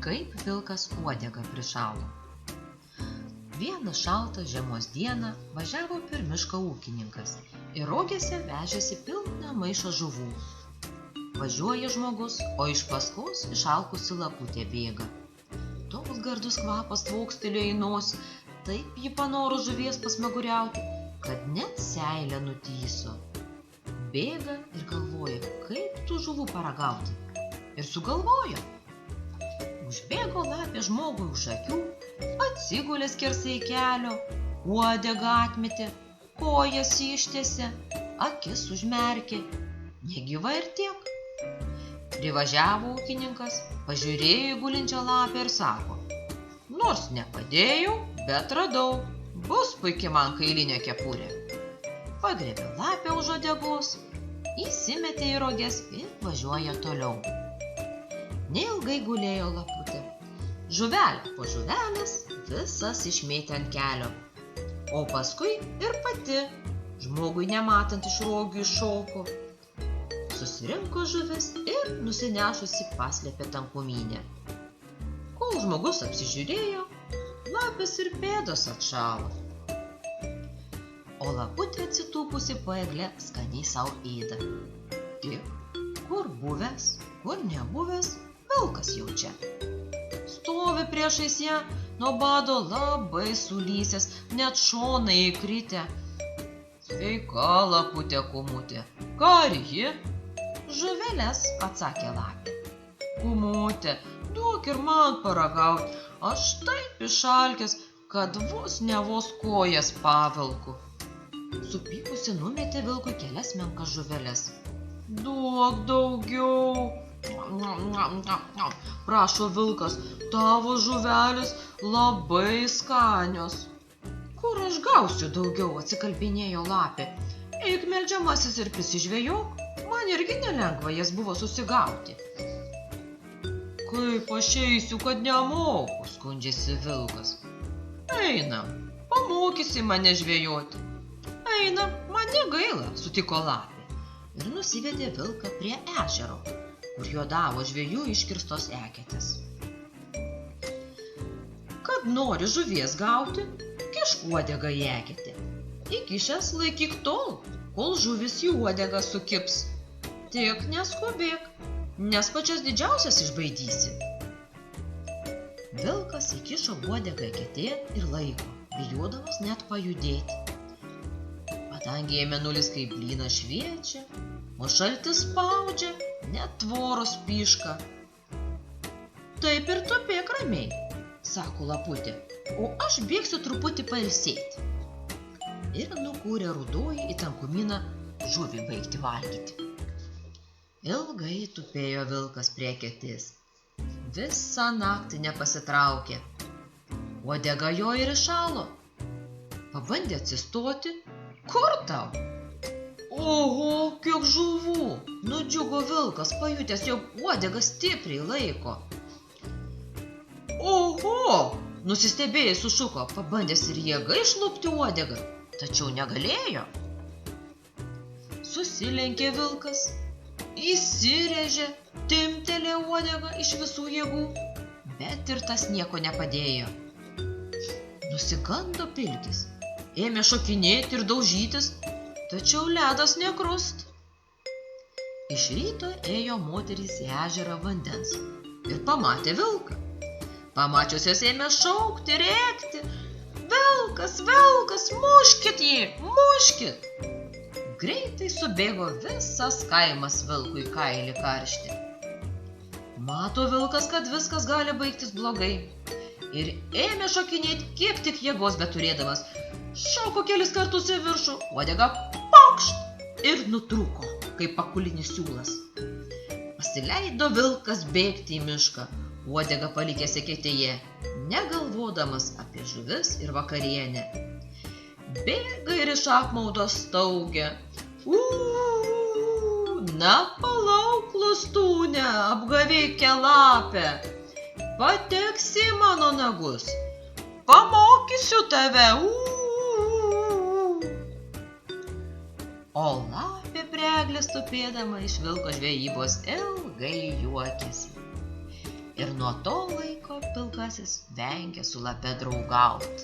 Kaip vilkas uodegą prišalo. Vieną šaltą žiemos dieną važiavo per mišką ūkininkas ir rogėse vežėsi pilną maišą žuvų. Važiuoja žmogus, o iš paskos išalkusi laputė bėga. Toks gardus kvapas tvokstelėjo į nosį, taip ji panoro žuvies pasmaguriauti, kad net seilę nutyso. Bėga ir galvoja, kaip tų žuvų paragauti. Ir sugalvojo. Užbėgo lapė žmogui už akių, atsigulė skersai kelio, uodegą atmetė, kojas ištiesė, akis užmerkė. Negyva ir tiek. Privažiavo ūkininkas, pažiūrėjo į gulinčią lapę ir sako: nors nepadėjau, bet radau, bus puikiai man kailinė kepurė. Pagriebė lapę už uodegos, įsimetė į roges ir važiuoja toliau. Neilgai gulėjo laputė. Žuvelė po žuvelės visas išmėtė ant kelio, o paskui ir pati, žmogui nematant iš rogių, iššoko. Susirinko žuvis ir nusinešusi paslėpė tankumynę. Kol žmogus apsižiūrėjo, lapės ir pėdos atšalo. O laputė atsitūpusi po egle skaniai sau ėda. Tik kur buvęs, kur nebuvęs, vilkas jau čia. Stovi priešais ją, nuo bado labai sulysęs, net šonai įkritę. Sveika, laputė kumutė, ką ar ji? Žuveles, atsakė lapė. Kumutė, duok ir man paragauti, aš taip išalkęs, kad vos ne vos kojas pavilku. Supykusi numetė vilkui kelias menkas žuveles. Duok daugiau. Prašo vilkas, tavo žuvelės labai skanios. Kur aš gausiu daugiau, atsikalbinėjo lapė. Eik meldžiamasis ir prisižvejok, man irgi nelengva jas buvo susigauti. Kaip aš eisiu, kad nemoku, skundžiasi vilkas. Einam, pamokysi mane žvejoti. Einam, man negaila, sutiko lapė. Ir nusivedė vilką prie ežero, kur juodavo žvejų iškirstos eketės. Kad nori žuvies gauti, kišk uodegą į eketę. Įkišęs laikyk tol, kol žuvis į uodegą sukibs. Tik neskubėk, nes pačias didžiausias išbaidysi. Vilkas įkišo uodegą eketėn ir laiko, bijodamas net pajudėti. Padangėje mėnulis kaip blynas šviečia, o šaltis spaudžia, net tvoros pyška. Taip ir tupėk ramiai, sako laputė, o aš bėgsiu truputį pailsėti. Ir nukūrė rudoji į tankumyną žuvį baigti valgyti. Ilgai tupėjo vilkas prie eketės. Visą naktį nepasitraukė. Uodega jo ir iššalo. Pabandė atsistoti. Kur tau? Oho, kiek žuvų! Nudžiugo vilkas, pajutęs, jog uodegą stipriai laiko. Oho! Nusistebėjęs sušuko, pabandęs ir jėga išlupti uodegą, tačiau negalėjo. Susilenkė vilkas, įsirėžė, timptelėjo uodegą iš visų jėgų, bet ir tas nieko nepadėjo. Nusigando pilkis. Ėmė šokinėti ir daužytis, tačiau ledas nekrust. Iš ryto ėjo moterys į ežerą vandens ir pamatė vilką. Pamačiusios ėmė šaukti, rėkti. Vilkas, vilkas, muškit jį, muškit. Greitai subėgo visas kaimas vilkui kailį karšti. Mato vilkas, kad viskas gali baigtis blogai. Ir ėmė šokinėti, kiek tik jėgos beturėdamas. Šoko kelis kartus į viršų, uodega pokšt ir nutrūko, kaip pakulinis siūlas. Pasileido vilkas bėgti į mišką, uodegą palikęs eketėje, negalvodamas apie žuvis ir vakarienę. Bėga ir iš apmaudo staugia. Na palauk, klustūne, apgavikė lapę, pateksi mano nagus, pamokysiu tave. O lapė prie eglės tupėdama iš vilko žvejybos ilgai juokėsi. Ir nuo to laiko pilkasis vengė su lape draugaut.